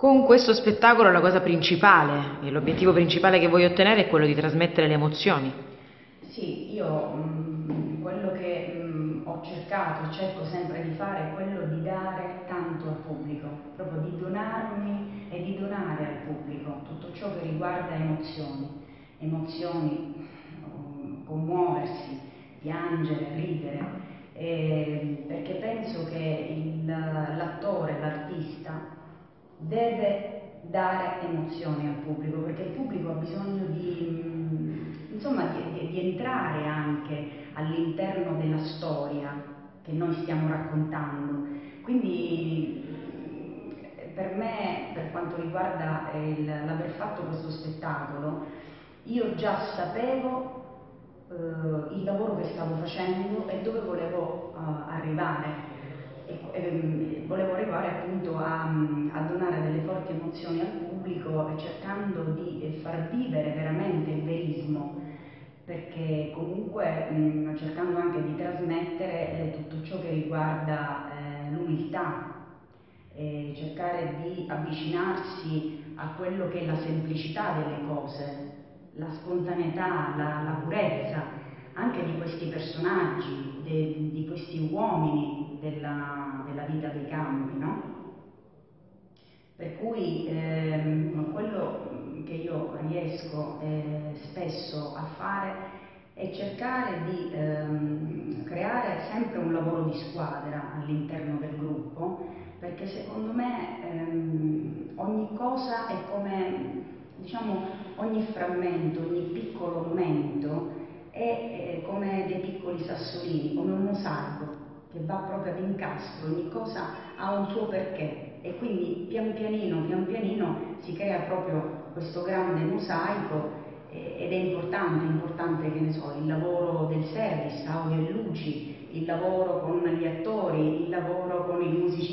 Con questo spettacolo la cosa principale e l'obiettivo principale che voglio ottenere è quello di trasmettere le emozioni. Sì, io quello che ho cercato e cerco sempre di fare è quello di dare tanto al pubblico, proprio di donarmi e di donare al pubblico tutto ciò che riguarda emozioni, commuoversi, piangere, ridere, perché penso che l'attore, l'artista deve dare emozioni al pubblico, perché il pubblico ha bisogno insomma, di entrare anche all'interno della storia che noi stiamo raccontando. Quindi per me, per quanto riguarda l'aver fatto questo spettacolo, io già sapevo il lavoro che stavo facendo e dove volevo arrivare. Volevo arrivare appunto a donare delle forti emozioni al pubblico e cercando di far vivere veramente il verismo, perché comunque cercando anche di trasmettere tutto ciò che riguarda l'umiltà, cercare di avvicinarsi a quello che è la semplicità delle cose, la spontaneità, la purezza anche di questi personaggi, di questi uomini della vita dei campi, no? Per cui quello che io riesco spesso a fare è cercare di creare sempre un lavoro di squadra all'interno del gruppo, perché secondo me ogni cosa è come, diciamo, ogni frammento, ogni piccolo momento è come dei piccoli sassolini, come un mosaico che va proprio ad incastro, ogni cosa ha un suo perché e quindi pian pianino si crea proprio questo grande mosaico ed è importante che ne so, il lavoro del service, audio e luci, il lavoro con gli attori, il lavoro con i musicisti.